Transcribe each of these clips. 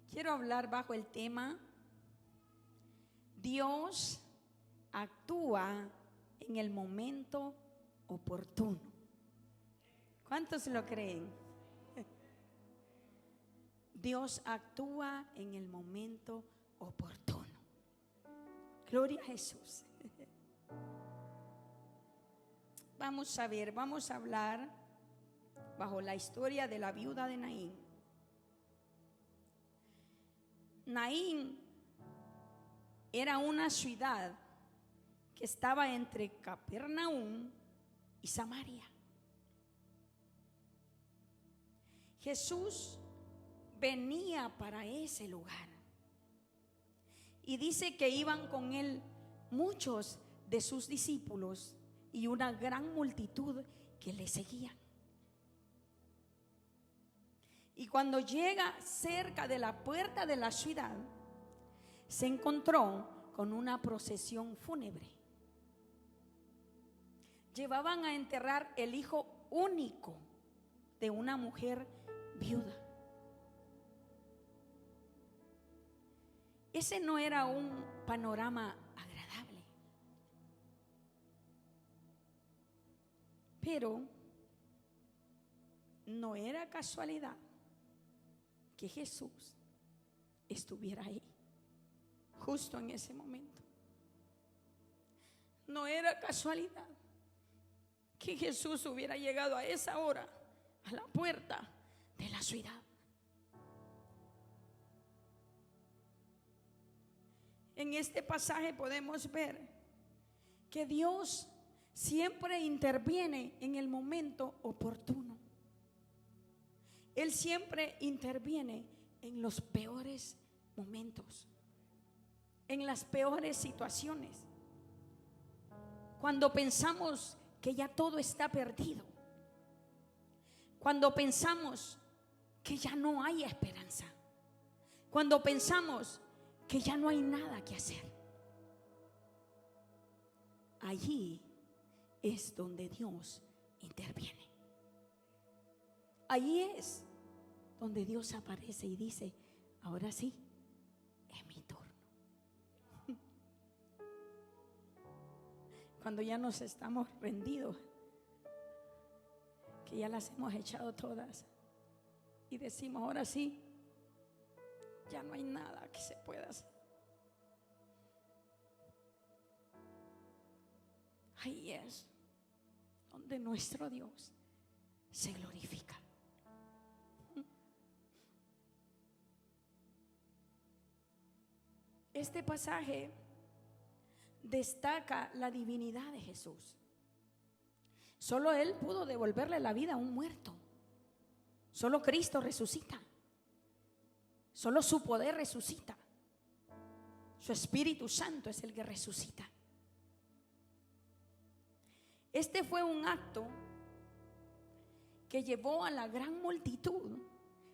Quiero hablar bajo el tema: Dios actúa en el momento oportuno. ¿Cuántos lo creen? Dios actúa en el momento oportuno. Gloria a Jesús. Vamos a ver, vamos a hablar bajo la historia de la viuda de Naín. Naín era una ciudad que estaba entre Capernaum y Samaria. Jesús venía para ese lugar y dice que iban con él muchos de sus discípulos y una gran multitud que le seguían. Y cuando llega cerca de la puerta de la ciudad, se encontró con una procesión fúnebre. Llevaban a enterrar el hijo único de una mujer viuda. Ese no era un panorama agradable. Pero no era casualidad que Jesús estuviera ahí, justo en ese momento. No era casualidad que Jesús hubiera llegado a esa hora a la puerta de la ciudad. En este pasaje podemos ver que Dios siempre interviene en el momento oportuno. Él siempre interviene en los peores momentos, en las peores situaciones. Cuando pensamos que ya todo está perdido, cuando pensamos que ya no hay esperanza, cuando pensamos que ya no hay nada que hacer, allí es donde Dios interviene. Allí es donde Dios aparece y dice: ahora sí, es mi turno. Cuando ya nos estamos rendidos, que ya las hemos echado todas y decimos: ahora sí, ya no hay nada que se pueda hacer. Ahí es donde nuestro Dios se glorifica. Este pasaje destaca la divinidad de Jesús. Solo Él pudo devolverle la vida a un muerto. Solo Cristo resucita. Solo su poder resucita. Su Espíritu Santo es el que resucita. Este fue un acto que llevó a la gran multitud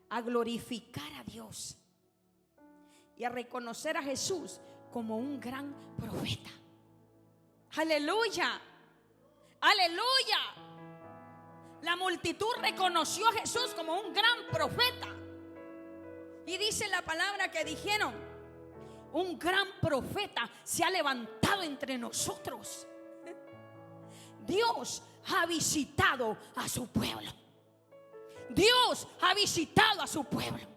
a glorificar a Dios y a reconocer a Jesús como un gran profeta. Aleluya, aleluya. La multitud reconoció a Jesús como un gran profeta. Y dice la palabra que dijeron: un gran profeta se ha levantado entre nosotros. Dios ha visitado a su pueblo. Dios ha visitado a su pueblo.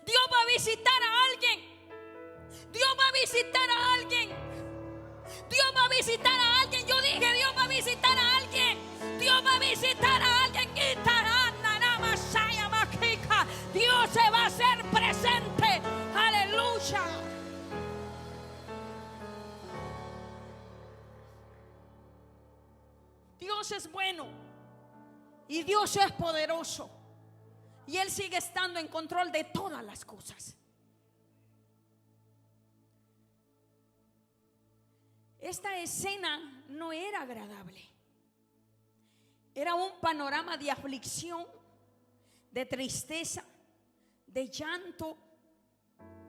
Dios va a visitar a alguien. Dios va a visitar a alguien. Dios va a visitar a alguien. Yo dije: Dios va a visitar a alguien. Dios va a visitar a alguien. Dios se va a hacer presente. Aleluya. Dios es bueno y Dios es poderoso, y Él sigue estando en control de todas las cosas. Esta escena no era agradable. Era un panorama de aflicción, de tristeza, de llanto,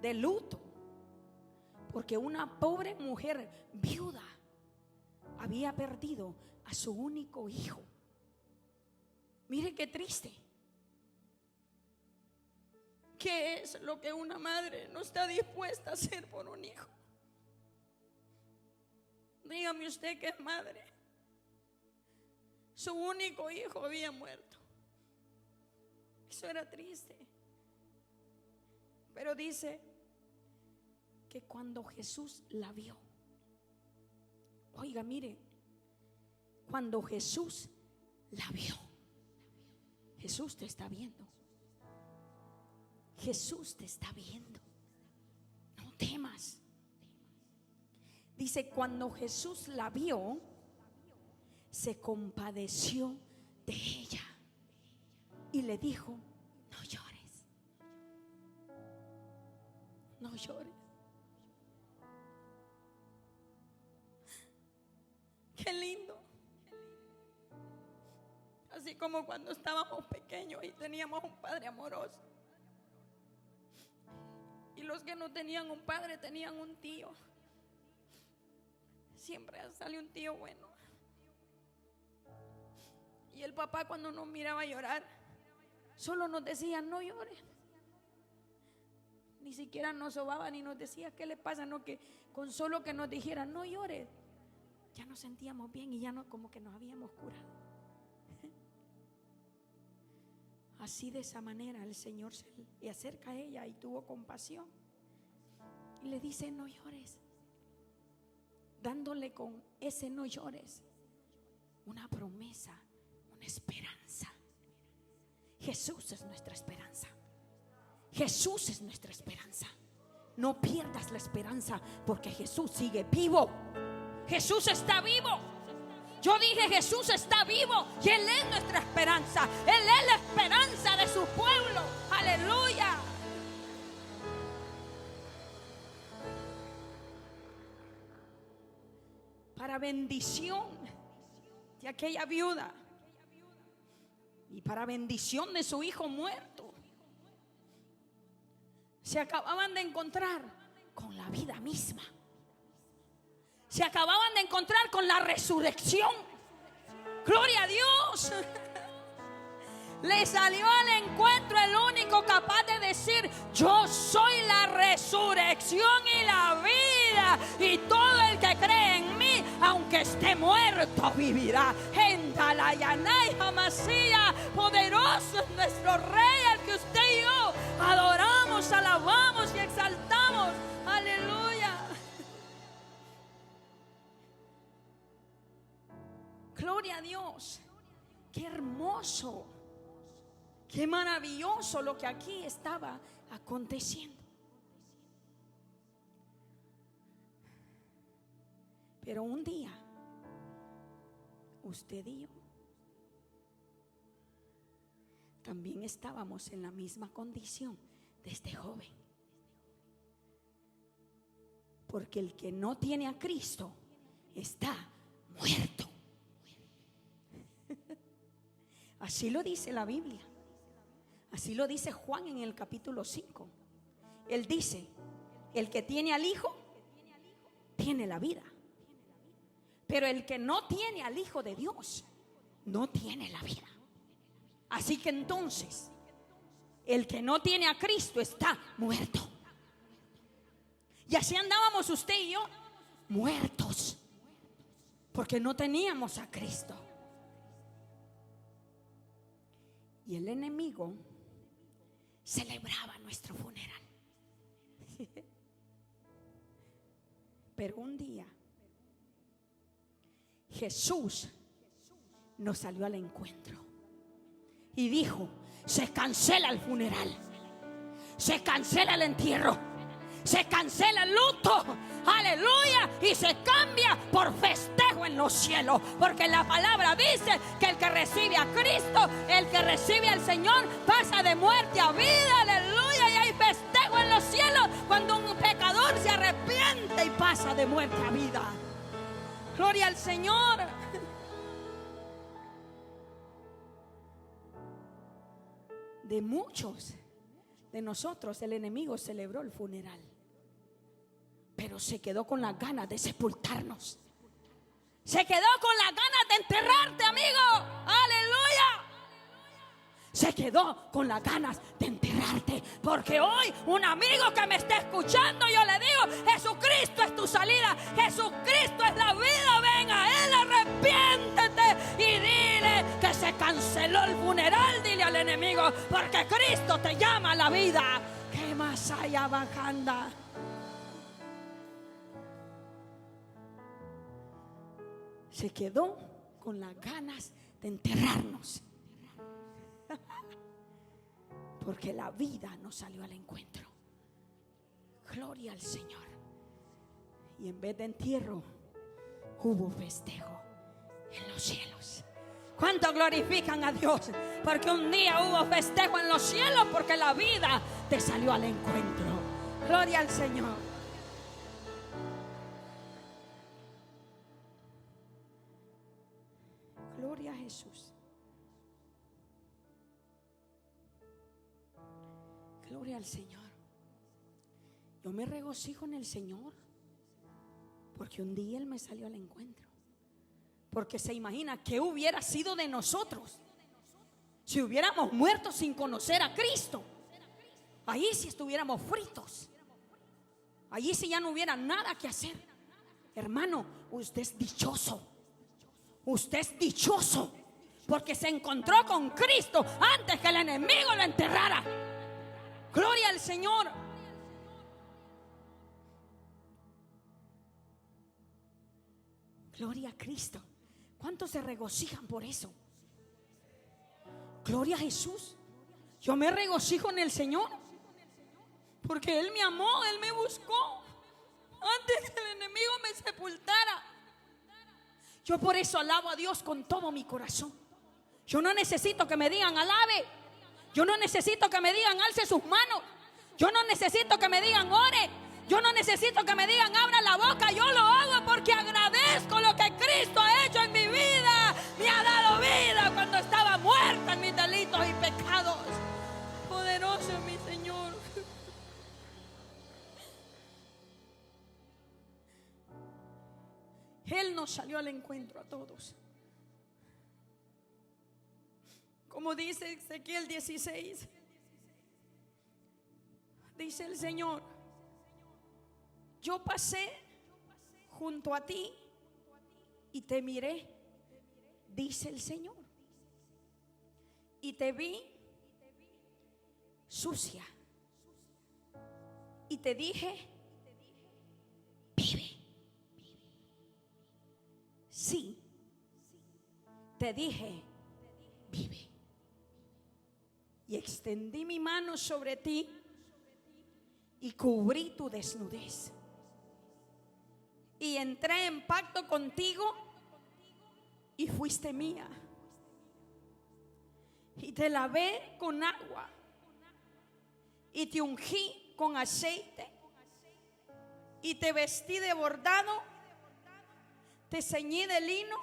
de luto, porque una pobre mujer viuda había perdido a su único hijo. Mire qué triste. ¿Qué es lo que una madre no está dispuesta a hacer por un hijo? Dígame usted que es madre. Su único hijo había muerto. Eso era triste. Pero dice que cuando Jesús la vio, oiga, mire, cuando Jesús la vio, Jesús te está viendo. Jesús te está viendo. No temas. Dice, cuando Jesús la vio, se compadeció de ella y le dijo: no llores, no llores. Qué lindo. Así como cuando estábamos pequeños y teníamos un padre amoroso, y los que no tenían un padre tenían un tío. Siempre sale un tío bueno. Y el papá, cuando nos miraba llorar, solo nos decía: no llores. Ni siquiera nos sobaba ni nos decía qué le pasa. No, que con solo que nos dijera no llores, ya nos sentíamos bien y ya no, como que nos habíamos curado. Así, de esa manera, el Señor se le acerca a ella y tuvo compasión y le dice: no llores, dándole con ese no llores una promesa, una esperanza. Jesús es nuestra esperanza. Jesús es nuestra esperanza. No pierdas la esperanza, porque Jesús sigue vivo. Jesús está vivo. Yo dije: Jesús está vivo y Él es nuestra esperanza. Él es la esperanza de su pueblo. Aleluya. Para bendición de aquella viuda y para bendición de su hijo muerto, se acababan de encontrar con la vida misma. Se acababan de encontrar con la resurrección. Gloria a Dios. Le salió al encuentro el único capaz de decir: yo soy la resurrección y la vida, y todo el que cree en mí, aunque esté muerto, vivirá. Poderoso es nuestro Rey, al que usted y yo adoramos, alabamos y exaltamos. Aleluya. Gloria a Dios. Qué hermoso, qué maravilloso lo que aquí estaba aconteciendo. Pero un día, usted y yo también estábamos en la misma condición de este joven. Porque el que no tiene a Cristo está muerto. Así lo dice la Biblia. Así lo dice Juan en el capítulo 5. Él dice: el que tiene al Hijo tiene la vida, pero el que no tiene al Hijo de Dios no tiene la vida. Así que entonces, el que no tiene a Cristo está muerto. Y así andábamos usted y yo, muertos, porque no teníamos a Cristo. Y el enemigo celebraba nuestro funeral. Pero un día Jesús nos salió al encuentro y dijo: se cancela el funeral, se cancela el entierro, se cancela el luto, aleluya, y se cambia por festejo en los cielos, porque la palabra dice que el que recibe a Cristo, el que recibe al Señor, pasa de muerte a vida, aleluya, y hay festejo en los cielos cuando un pecador se arrepiente y pasa de muerte a vida. Gloria al Señor. De muchos de nosotros el enemigo celebró el funeral, pero se quedó con las ganas de sepultarnos. Se quedó con las ganas de enterrarte, amigo. Aleluya. se quedó con las ganas de enterrarte. Porque hoy un amigo que me está escuchando, yo le digo: Jesucristo es tu salida, Jesucristo es la vida. Ven a Él, arrepiéntete y dile que se canceló el funeral. Dile al enemigo, porque Cristo te llama a la vida. ¿Qué más hay bajando? Se quedó con las ganas de enterrarnos. Porque la vida nos salió al encuentro. Gloria al Señor. Y en vez de entierro, hubo festejo en los cielos. ¿Cuánto glorifican a Dios? Porque un día hubo festejo en los cielos, porque la vida te salió al encuentro. Gloria al Señor. Gloria a Jesús. Gloria al Señor. Yo me regocijo en el Señor, porque un día Él me salió al encuentro. Porque se imagina qué hubiera sido de nosotros si hubiéramos muerto sin conocer a Cristo. Ahí sí estuviéramos fritos. Allí sí ya no hubiera nada que hacer. Hermano, usted es dichoso. Usted es dichoso porque se encontró con Cristo antes que el enemigo lo enterrara. Gloria al Señor. Gloria a Cristo. ¿Cuántos se regocijan por eso? Gloria a Jesús. Yo me regocijo en el Señor porque Él me amó, Él me buscó antes que el enemigo me sepultara. Yo por eso alabo a Dios con todo mi corazón. Yo no necesito que me digan alabe. Yo no necesito que me digan alce sus manos. Yo no necesito que me digan ore. Yo no necesito que me digan abra la boca. Yo lo hago porque agradezco lo que Cristo ha hecho en mi vida. Me ha dado vida cuando estaba muerta en mis delitos y pecados. Poderoso es mi Señor. Él nos salió al encuentro a todos. Como dice Ezequiel 16, dice el Señor: yo pasé junto a ti y te miré, dice el Señor, y te vi sucia y te dije: vive. Sí, te dije: vive. Y extendí mi mano sobre ti y cubrí tu desnudez. Y entré en pacto contigo y fuiste mía. Y te lavé con agua y te ungí con aceite y te vestí de bordado, te ceñí de lino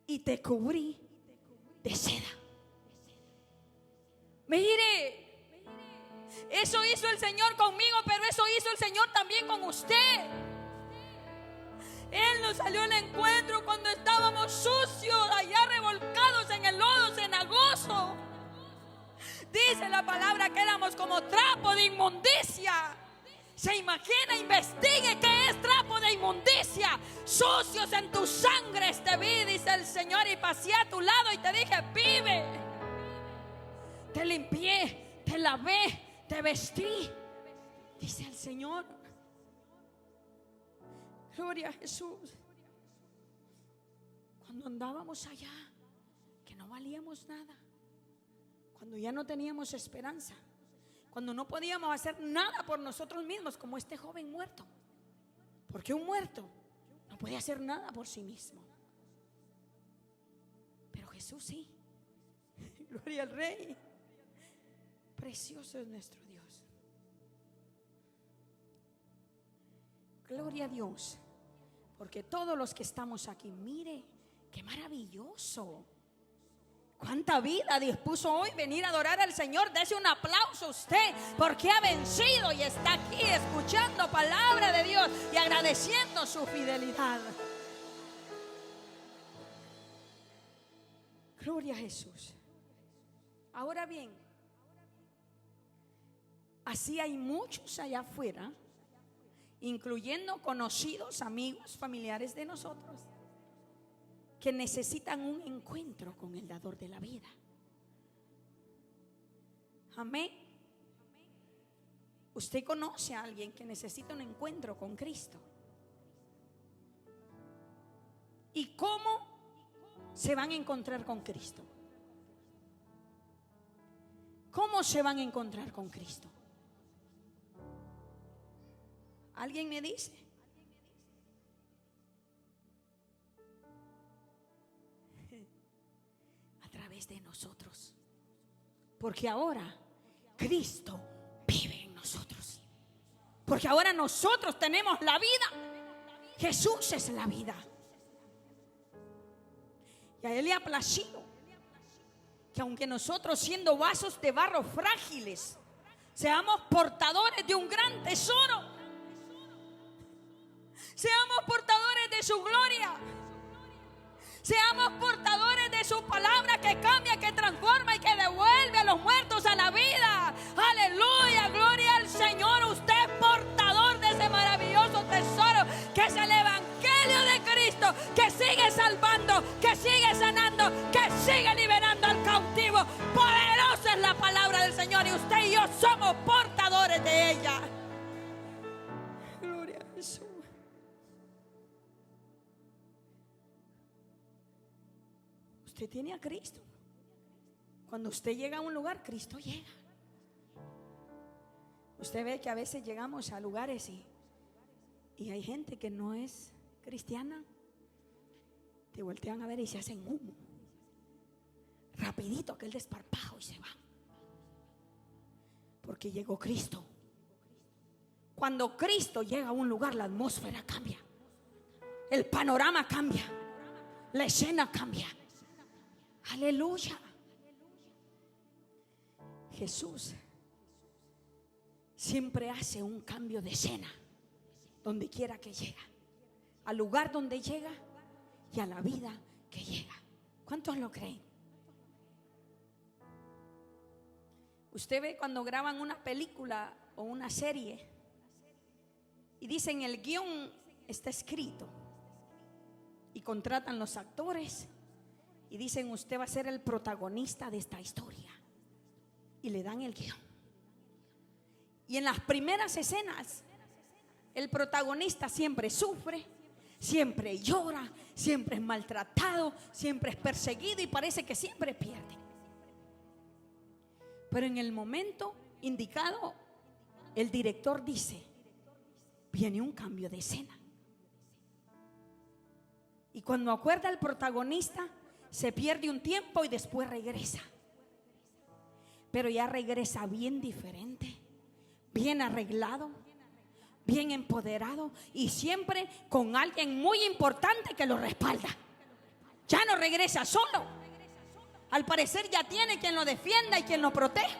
y te cubrí de seda. Mire, eso hizo el Señor conmigo, pero eso hizo el Señor también con usted. Él nos salió al encuentro cuando estábamos sucios, allá revolcados en el lodo cenagoso. Dice la palabra que éramos como trapo de inmundicia. Se imagina, investigue qué es trapo de inmundicia. Sucios en tu sangre te vi, dice el Señor, y pasé a tu lado y te dije: vive. Te limpié, te lavé, te vestí, dice el Señor. Gloria a Jesús. Cuando andábamos allá, que no valíamos nada, cuando ya no teníamos esperanza, cuando no podíamos hacer nada por nosotros mismos, como este joven muerto. Porque un muerto no puede hacer nada por sí mismo, pero Jesús sí. Gloria al Rey. Precioso es nuestro Dios. Gloria a Dios. Porque todos los que estamos aquí, mire, qué maravilloso. Cuánta vida dispuso hoy venir a adorar al Señor. Dese un aplauso a usted, porque ha vencido y está aquí escuchando palabra de Dios y agradeciendo su fidelidad. Gloria a Jesús. Ahora bien, así hay muchos allá afuera, incluyendo conocidos, amigos, familiares de nosotros, que necesitan un encuentro con el dador de la vida. Amén. Usted conoce a alguien que necesita un encuentro con Cristo. ¿Y cómo se van a encontrar con Cristo? ¿Cómo se van a encontrar con Cristo? ¿Alguien me dice? A través de nosotros. Porque ahora Cristo vive en nosotros. Porque ahora nosotros tenemos la vida. Jesús es la vida. Y a Él le ha placido que aunque nosotros, siendo vasos de barro frágiles, seamos portadores de un gran tesoro, seamos portadores de su gloria, seamos portadores de su palabra que cambia, que transforma y que devuelve a los muertos a la vida. Aleluya, gloria al Señor. Usted es portador de ese maravilloso tesoro que es el Evangelio de Cristo, que sigue salvando, que sigue sanando, que sigue liberando al cautivo. Poderosa es la palabra del Señor y usted y yo somos portadores de ella. Gloria a Jesús. Usted tiene a Cristo. Cuando usted llega a un lugar, Cristo llega. Usted ve que a veces llegamos a lugares y hay gente que no es cristiana. Te voltean a ver y se hacen humo. Rapidito aquel desparpajo y se va. Porque llegó Cristo. Cuando Cristo llega a un lugar, la atmósfera cambia. El panorama cambia. La escena cambia. Aleluya. Jesús siempre hace un cambio de escena donde quiera que llega, al lugar donde llega y a la vida que llega. ¿Cuántos lo creen? Usted ve cuando graban una película o una serie y dicen el guión está escrito y contratan los actores y dicen usted va a ser el protagonista de esta historia y le dan el guión. Y en las primeras escenas el protagonista siempre sufre, siempre llora, siempre es maltratado, siempre es perseguido y parece que siempre pierde. Pero en el momento indicado el director dice: viene un cambio de escena. Y cuando acuerda el protagonista, se pierde un tiempo y después regresa. Pero ya regresa bien diferente, bien arreglado, bien empoderado y siempre con alguien muy importante que lo respalda. Ya no regresa solo. Al parecer ya tiene quien lo defienda y quien lo protege.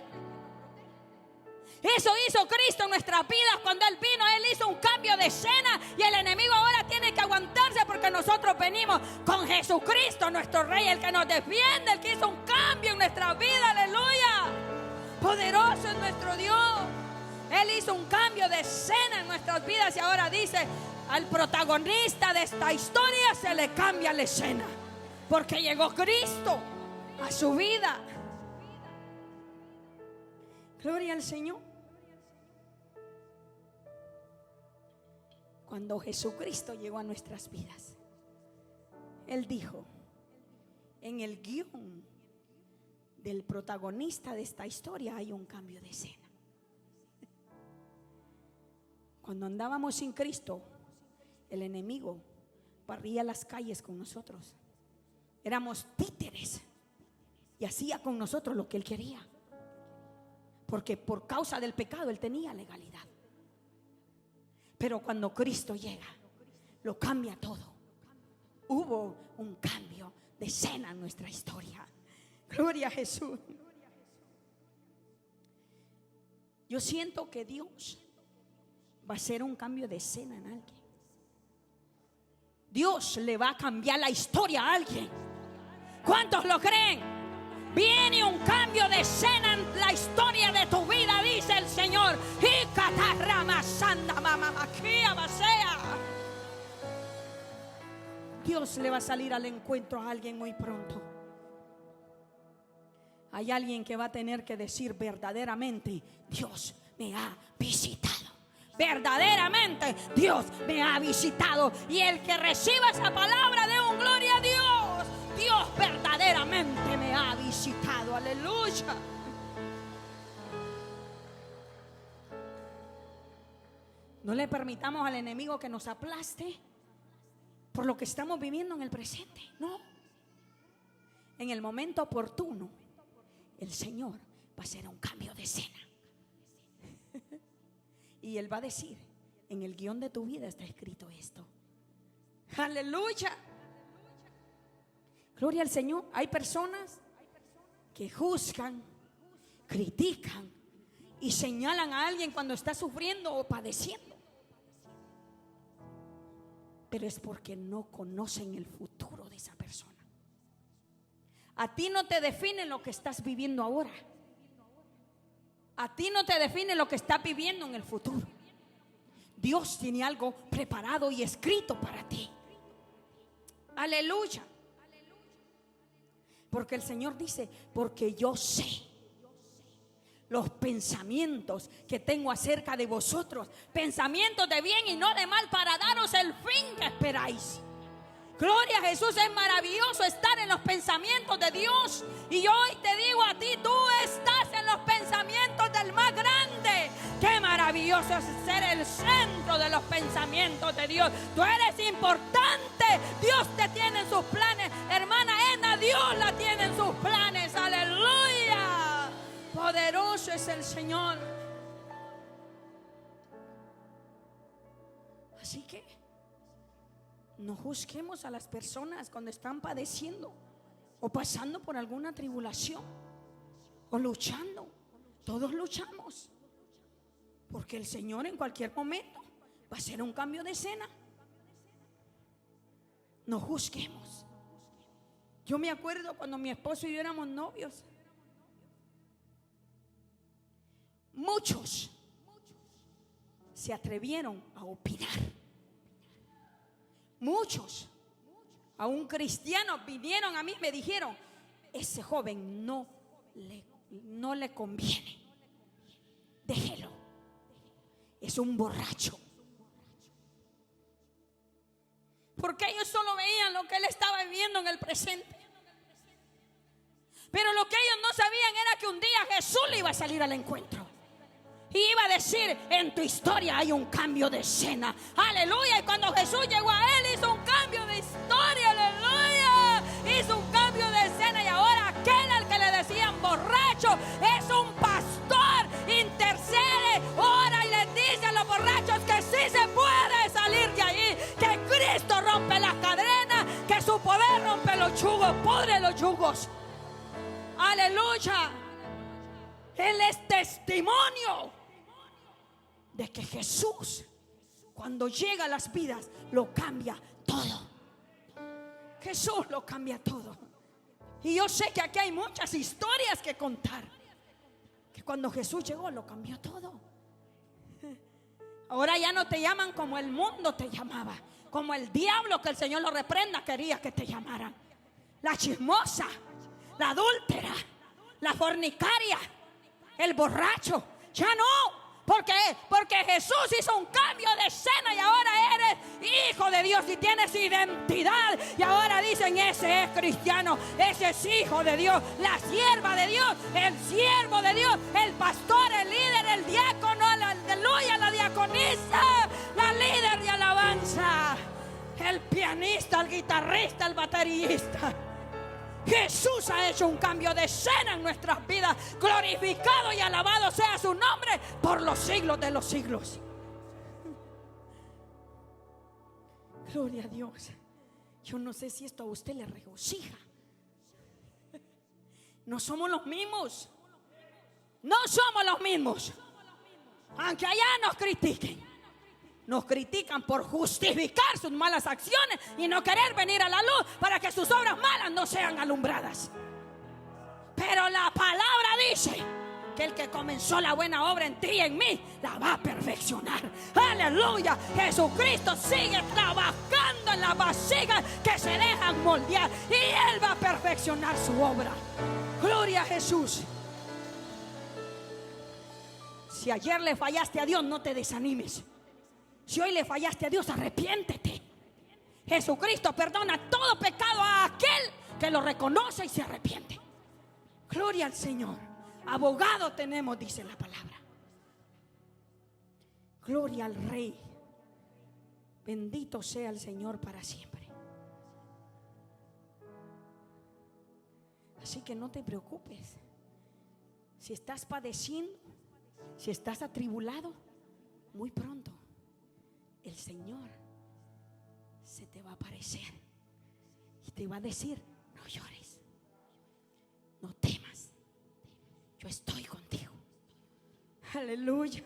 Eso hizo Cristo en nuestras vidas. Cuando Él vino, Él hizo un cambio de escena y el enemigo ahora tiene que aguantarse porque nosotros venimos con Jesucristo, nuestro Rey, el que nos defiende, el que hizo un cambio en nuestra vida. Aleluya. Poderoso es nuestro Dios. Él hizo un cambio de escena en nuestras vidas y ahora dice: al protagonista de esta historia se le cambia la escena porque llegó Cristo a su vida. Gloria al Señor. Cuando Jesucristo llegó a nuestras vidas, Él dijo: en el guión del protagonista de esta historia hay un cambio de escena. Cuando andábamos sin Cristo, el enemigo barría las calles con nosotros. Éramos títeres y hacía con nosotros lo que él quería, porque por causa del pecado él tenía legalidad. Pero cuando Cristo llega, lo cambia todo. Hubo un cambio de escena en nuestra historia. Gloria a Jesús. Yo siento que Dios va a hacer un cambio de escena en alguien. Dios le va a cambiar la historia a alguien. ¿Cuántos lo creen? Viene un cambio de escena en la historia de tu vida, dice el Señor. Dios le va a salir al encuentro a alguien muy pronto. Hay alguien que va a tener que decir verdaderamente: Dios me ha visitado. Verdaderamente Dios me ha visitado. Y el que reciba esa palabra de un gloria a Dios. Dios verdaderamente me ha visitado. Aleluya. No le permitamos al enemigo que nos aplaste por lo que estamos viviendo en el presente. No. En el momento oportuno, el Señor va a hacer un cambio de escena. Y Él va a decir: en el guión de tu vida está escrito esto. Aleluya. Gloria al Señor. Hay personas que juzgan, critican y señalan a alguien cuando está sufriendo o padeciendo. Pero es porque no conocen el futuro de esa persona. A ti no te define lo que estás viviendo ahora. A ti no te define lo que estás viviendo en el futuro. Dios tiene algo preparado y escrito para ti. Aleluya. Porque el Señor dice: porque yo sé los pensamientos que tengo acerca de vosotros, pensamientos de bien y no de mal, para daros el fin que esperáis. Gloria a Jesús. Es maravilloso estar en los pensamientos de Dios. Y yo hoy te digo a ti: tú estás en los pensamientos del más grande. Qué maravilloso es ser el centro de los pensamientos de Dios. Tú eres importante. Dios te tiene en sus planes. Hermana Edna, Dios la tiene en sus planes. Aleluya. Poderoso es el Señor. Así que no juzguemos a las personas cuando están padeciendo o pasando por alguna tribulación o luchando. Todos luchamos, porque el Señor en cualquier momento va a hacer un cambio de escena. No juzguemos. Yo me acuerdo cuando mi esposo y yo éramos novios, muchos se atrevieron a opinar. Muchos, aún cristianos, vinieron a mí y me dijeron: ese joven no le conviene, déjelo, es un borracho. Porque ellos solo veían lo que él estaba viviendo en el presente. Pero lo que ellos no sabían era que un día Jesús le iba a salir al encuentro y iba a decir: en tu historia hay un cambio de escena. Aleluya. Y cuando Jesús llegó a él, hizo un cambio de historia. Aleluya. Hizo un cambio de escena. Y ahora aquel al que le decían borracho es un pastor. Intercede, ora y les dice a los borrachos que sí se puede salir de ahí, que Cristo rompe las cadenas, que su poder rompe los yugos, pudre los yugos. Aleluya. Él es testimonio de que Jesús, cuando llega a las vidas, lo cambia todo. Jesús lo cambia todo. Y yo sé que aquí hay muchas historias que contar, que cuando Jesús llegó lo cambió todo. Ahora ya no te llaman como el mundo te llamaba, como el diablo, que el Señor lo reprenda, quería que te llamaran: la chismosa, la adúltera, la fornicaria, el borracho. Ya no. ¿Por qué? Porque Jesús hizo un cambio de escena y ahora eres hijo de Dios y tienes identidad. Y ahora dicen: ese es cristiano, ese es hijo de Dios, la sierva de Dios, el siervo de Dios, el pastor, el líder, el diácono, aleluya, la diaconisa, la líder de alabanza, el pianista, el guitarrista, el baterista. Jesús ha hecho un cambio de escena en nuestras vidas. Glorificado y alabado sea su nombre por los siglos de los siglos. Gloria a Dios. Yo no sé si esto a usted le regocija. No somos los mismos. No somos los mismos. Aunque allá nos critiquen. Nos critican por justificar sus malas acciones y no querer venir a la luz para que sus obras malas no sean alumbradas. Pero la palabra dice que el que comenzó la buena obra en ti y en mí la va a perfeccionar. Aleluya. Jesucristo sigue trabajando en las vasijas que se dejan moldear, y Él va a perfeccionar su obra. Gloria a Jesús. Si ayer le fallaste a Dios, no te desanimes. Si hoy le fallaste a Dios, arrepiéntete. Jesucristo perdona todo pecado a aquel que lo reconoce y se arrepiente. Gloria al Señor. Abogado tenemos, dice la palabra. Gloria al Rey. Bendito sea el Señor para siempre. Así que no te preocupes. Si estás padeciendo, si estás atribulado, muy pronto el Señor se te va a aparecer y te va a decir: no llores, no temas, yo estoy contigo. Aleluya.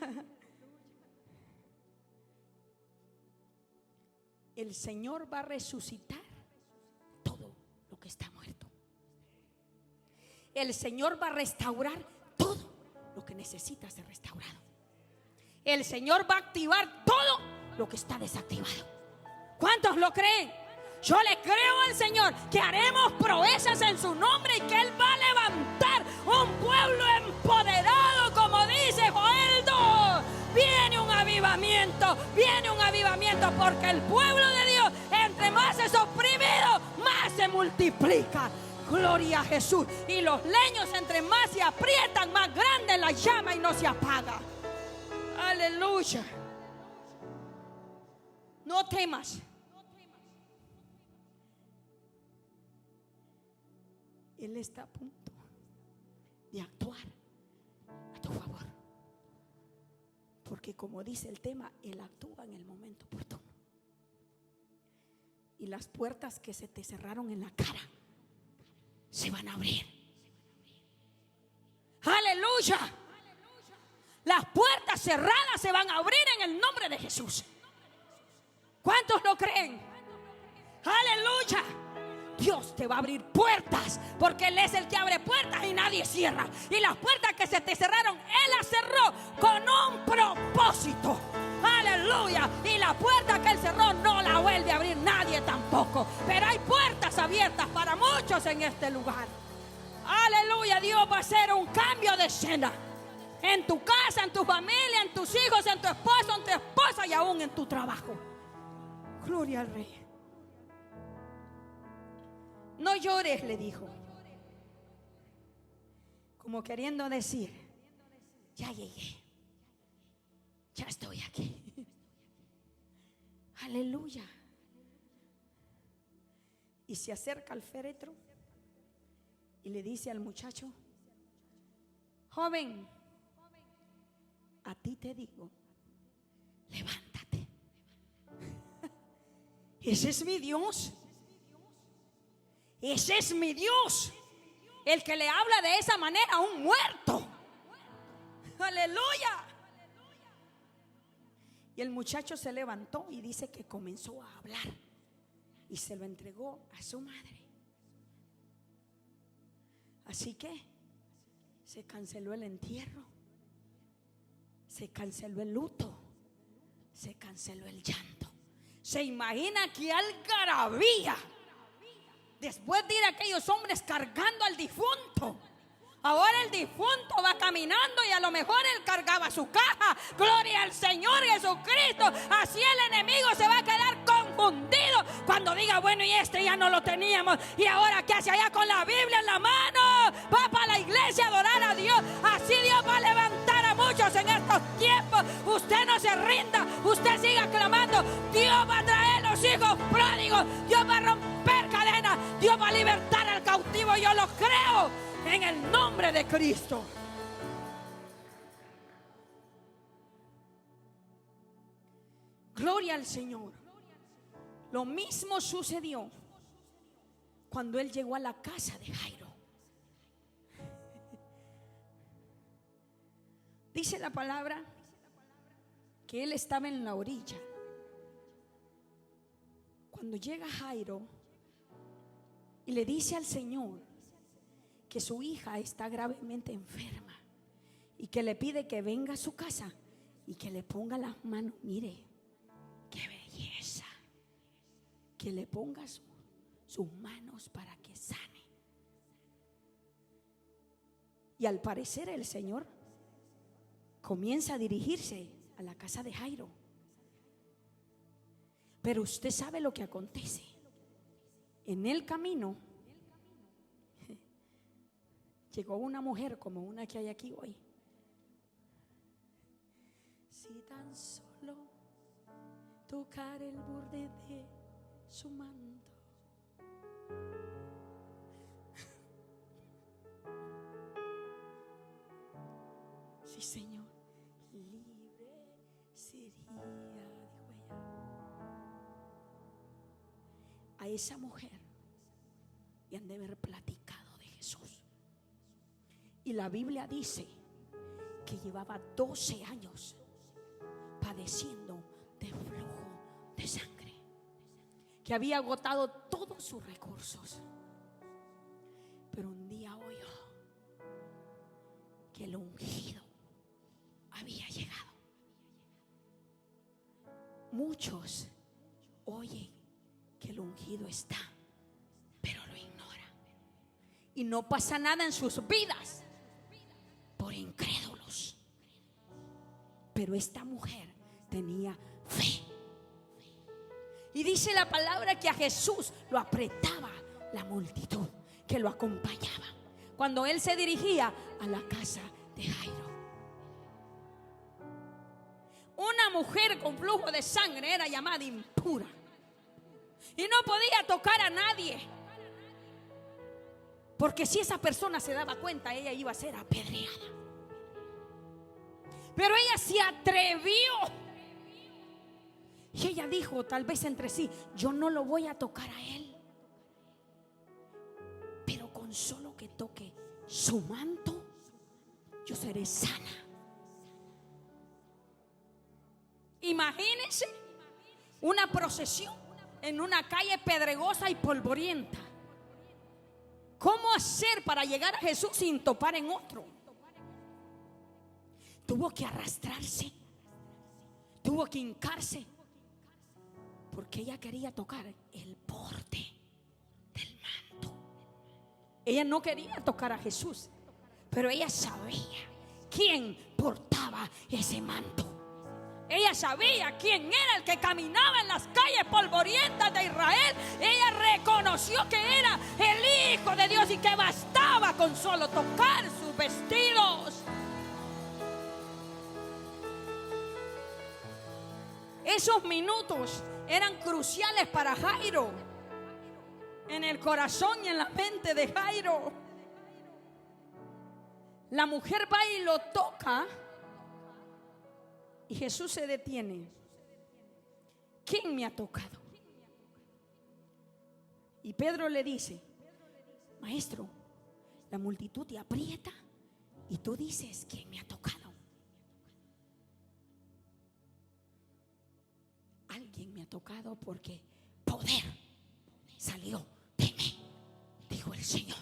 El Señor va a resucitar todo lo que está muerto. El Señor va a restaurar todo lo que necesita ser restaurado. El Señor va a activar todo lo que está desactivado. ¿Cuántos lo creen? Yo le creo al Señor que haremos proezas en su nombre y que Él va a levantar un pueblo empoderado, como dice Joel 2. Viene un avivamiento, porque el pueblo de Dios, entre más es oprimido, más se multiplica. Gloria a Jesús. Y los leños, entre más se aprietan, más grande la llama y no se apaga. Aleluya. No temas. Él está a punto de actuar a tu favor, porque como dice el tema, Él actúa en el momento oportuno. Y las puertas que se te cerraron en la cara se van a abrir. Aleluya. Las puertas cerradas se van a abrir en el nombre de Jesús. ¿Cuántos lo creen? Aleluya. Dios te va a abrir puertas, porque Él es el que abre puertas y nadie cierra. Y las puertas que se te cerraron, Él las cerró con un propósito. Aleluya. Y la puerta que Él cerró no la vuelve a abrir nadie tampoco. Pero hay puertas abiertas para muchos en este lugar. Aleluya. Dios va a hacer un cambio de escena en tu casa, en tu familia, en tus hijos, en tu esposo, en tu esposa y aún en tu trabajo. Gloria al Rey. No llores, le dijo, como queriendo decir: ya llegué, ya estoy aquí. Aleluya. Y se acerca al féretro y le dice al muchacho: joven, a ti te digo, levántate. Ese es mi Dios. Ese es mi Dios, el que le habla de esa manera a un muerto. Aleluya. Y el muchacho se levantó y dice que comenzó a hablar y se lo entregó a su madre. Así que se canceló el entierro, se canceló el luto, se canceló el llanto. Se imagina que algarabía después de ir aquellos hombres cargando al difunto. Ahora el difunto va caminando y a lo mejor él cargaba su caja. Gloria al Señor Jesucristo. Así el enemigo se va a quedar confundido cuando diga: bueno, y este ya no lo teníamos, y ahora qué hace allá con la Biblia en la mano. Va para la iglesia a adorar a Dios. Así Dios va a levantar a muchos en estos tiempos. Usted no se rinda, usted siga clamando. Dios va a traer los hijos pródigos. Dios va a romper cadenas. Dios va a libertar al cautivo. Yo lo creo en el nombre de Cristo. Gloria al Señor. Lo mismo sucedió cuando Él llegó a la casa de Jairo. Dice la palabra que Él estaba en la orilla. Cuando llega Jairo y le dice al Señor que su hija está gravemente enferma y que le pide que venga a su casa y que le ponga las manos. Mire, qué belleza. Que le ponga sus manos para que sane. Y al parecer el Señor comienza a dirigirse a la casa de Jairo. Pero usted sabe lo que acontece. En el camino llegó una mujer como una que hay aquí hoy. Si tan solo tocar el borde de su manto. Sí, Señor, libre sería, dijo ella. A esa mujer y han de haber platicado de Jesús. Y la Biblia dice que llevaba 12 años padeciendo de flujo de sangre, que había agotado todos sus recursos. Pero un día oyó que el ungido había llegado. Muchos oyen que el ungido está, pero lo ignoran. Y no pasa nada en sus vidas por incrédulos. Pero esta mujer tenía fe. Y dice la palabra que a Jesús lo apretaba la multitud que lo acompañaba cuando él se dirigía a la casa de Jairo. Una mujer con flujo de sangre era llamada impura y no podía tocar a nadie, porque si esa persona se daba cuenta, ella iba a ser apedreada. Pero ella se atrevió. Y ella dijo, tal vez entre sí, yo no lo voy a tocar a él, pero con solo que toque su manto, yo seré sana. Imagínense una procesión en una calle pedregosa y polvorienta. ¿Cómo hacer para llegar a Jesús sin topar en otro? Tuvo que arrastrarse, tuvo que hincarse, porque ella quería tocar el borde del manto. Ella no quería tocar a Jesús, pero ella sabía quién portaba ese manto. Ella sabía quién era el que caminaba en las calles polvorientas de Israel. Ella reconoció que era el Hijo de Dios y que bastaba con solo tocar sus vestidos. Esos minutos eran cruciales para Jairo, en el corazón y en la mente de Jairo. La mujer va y lo toca y Jesús se detiene. ¿Quién me ha tocado? Y Pedro le dice, maestro, la multitud te aprieta y tú dices, ¿quién me ha tocado? Alguien me ha tocado porque poder salió de mí, dijo el Señor.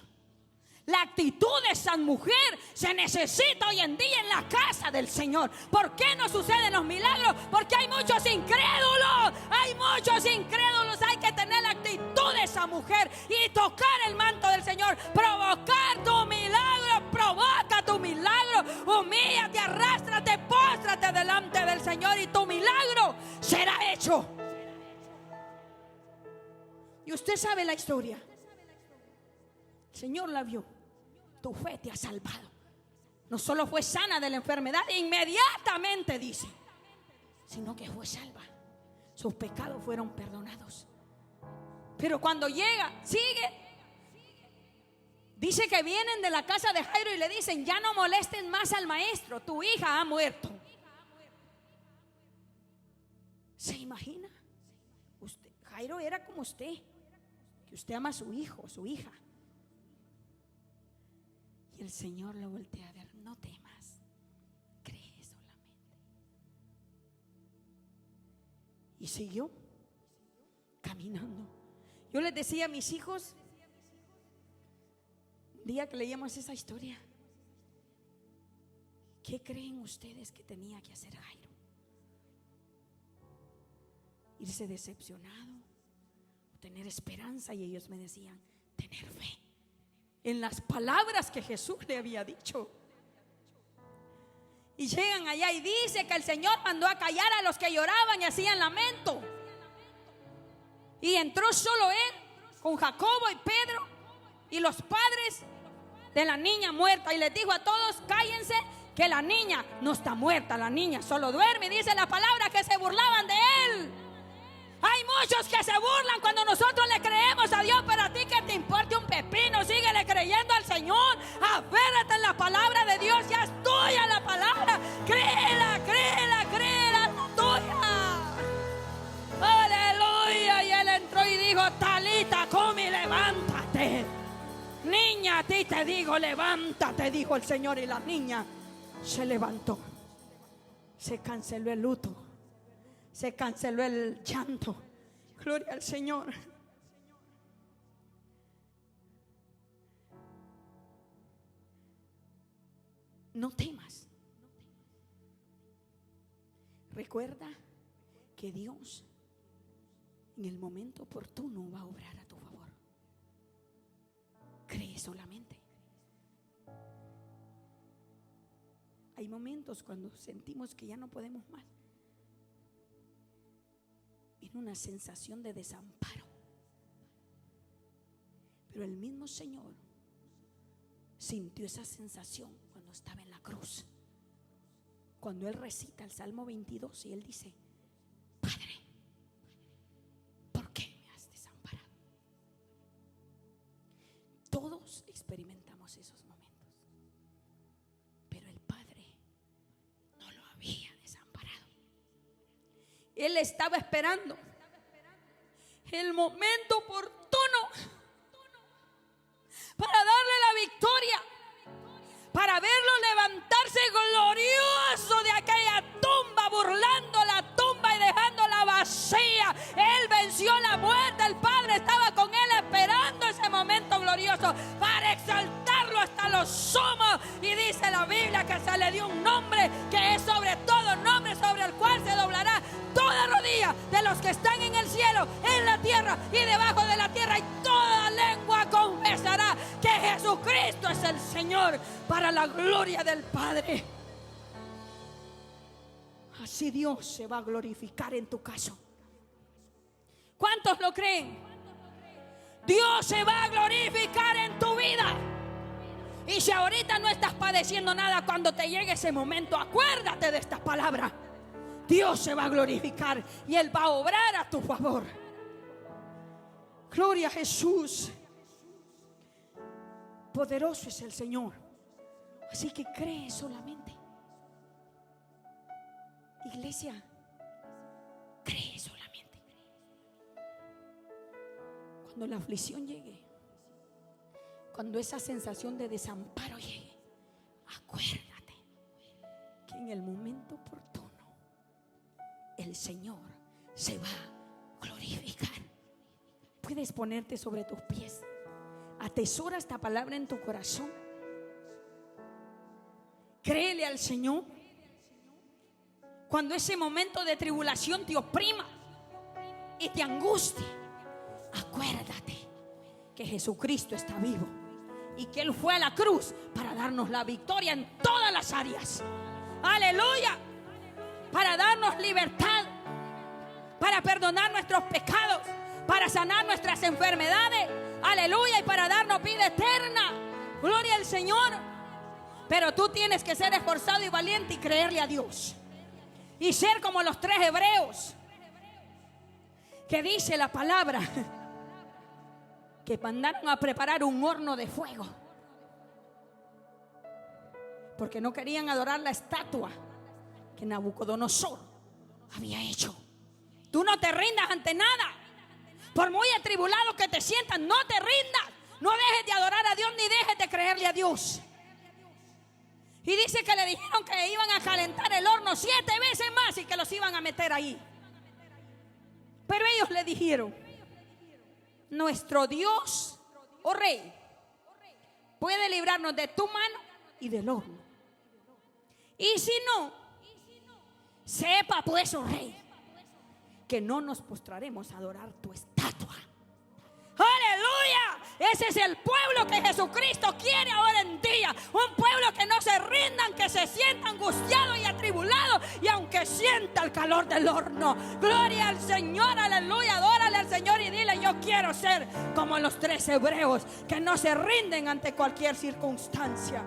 La actitud de esa mujer se necesita hoy en día en la casa del Señor. ¿Por qué no suceden los milagros? Porque hay muchos incrédulos. Hay muchos incrédulos. Hay que tener la actitud de esa mujer y tocar el manto del Señor. Provocar tu milagro. Provoca tu milagro. Humíllate, arrástrate, póstrate delante del Señor y tu milagro será hecho. Y usted sabe la historia. El Señor la vio. Tu fe te ha salvado. No solo fue sana de la enfermedad inmediatamente, dice, sino que fue salva. Sus pecados fueron perdonados. Pero cuando llega, sigue. Dice que vienen de la casa de Jairo y le dicen, ya no molesten más al maestro, tu hija ha muerto. ¿Se imagina? Jairo era como usted, que usted ama a su hijo, su hija. Y el Señor lo voltea a ver, no temas, cree solamente. Y siguió caminando. Yo les decía a mis hijos, día que leíamos esa historia, ¿qué creen ustedes que tenía que hacer Jairo? Irse decepcionado, tener esperanza. Y ellos me decían, tener fe en las palabras que Jesús le había dicho. Y llegan allá y dice que el Señor mandó a callar a los que lloraban y hacían lamento. Y entró solo él con Jacobo y Pedro y los padres de la niña muerta, y les dijo a todos, cállense, que la niña no está muerta, la niña solo duerme. Y dice la palabra que se burlaban de él. Hay muchos que se burlan cuando nosotros le creemos a Dios, pero a ti que te importe un pepino, síguele creyendo al Señor, aférrate en la palabra de Dios, ya es tuya la palabra, créela, créela, créela, es tuya. Aleluya. Y él entró y dijo, Talita cumi, levántate. Niña, a ti te digo, levántate, dijo el Señor. Y la niña se levantó. Se canceló el luto, se canceló el llanto. Gloria al Señor. No temas. Recuerda que Dios en el momento oportuno va a obrar a tu favor. Cree solamente. Hay momentos cuando sentimos que ya no podemos más. Viene una sensación de desamparo. Pero el mismo Señor sintió esa sensación cuando estaba en la cruz. Cuando Él recita el Salmo 22 y Él dice, Padre, ¿por qué me has desamparado? Todos experimentamos esos momentos, pero el Padre no lo había desamparado. Él estaba esperando el momento oportuno para darle la victoria, para verlo levantarse glorioso de aquella tumba, burlando la tumba y dejándola vacía. Él venció la muerte. El Padre estaba con él esperando ese momento glorioso para exaltarlo hasta lo sumo. Y dice la Biblia que se le dio un nombre que es sobre todo nombre, sobre el cual se doblará toda rodilla de los que están en el cielo, en la tierra y debajo de la tierra, y toda lengua confesará que Jesucristo es el Señor, para la gloria del Padre. Así Dios se va a glorificar en tu caso. ¿Cuántos lo creen? Dios se va a glorificar en tu vida. Y si ahorita no estás padeciendo nada, cuando te llegue ese momento, acuérdate de estas palabras. Dios se va a glorificar y Él va a obrar a tu favor. Gloria a Jesús. Poderoso es el Señor. Así que cree solamente. Iglesia, cree solamente. Cuando la aflicción llegue, cuando esa sensación de desamparo llegue, acuérdate que en el momento oportuno el Señor se va a glorificar. Puedes ponerte sobre tus pies. Atesora esta palabra en tu corazón. Créele al Señor. Cuando ese momento de tribulación te oprima y te angustie, acuérdate que Jesucristo está vivo y que Él fue a la cruz para darnos la victoria en todas las áreas. Aleluya. Para darnos libertad, para perdonar nuestros pecados, para sanar nuestras enfermedades. Aleluya. Y para darnos vida eterna. Gloria al Señor. Pero tú tienes que ser esforzado y valiente y creerle a Dios. Y ser como los 3 hebreos, que dice la palabra que mandaron a preparar un horno de fuego, porque no querían adorar la estatua que Nabucodonosor había hecho. Tú no te rindas ante nada. Por muy atribulado que te sientas, no te rindas. No dejes de adorar a Dios ni dejes de creerle a Dios. Y dice que le dijeron que iban a calentar el horno 7 veces más y que los iban a meter ahí. Pero ellos le dijeron: nuestro Dios, oh rey, puede librarnos de tu mano y del horno. Y si no, sepa pues, oh rey, que no nos postraremos a adorar tu estatua. ¡Aleluya! Ese es el pueblo que Jesucristo quiere ahora en día. Un pueblo que no se rindan, que se sienta angustiado y atribulado, y aunque sienta el calor del horno. Gloria al Señor, aleluya. Adórale al Señor y dile: yo quiero ser como los 3 hebreos que no se rinden ante cualquier circunstancia.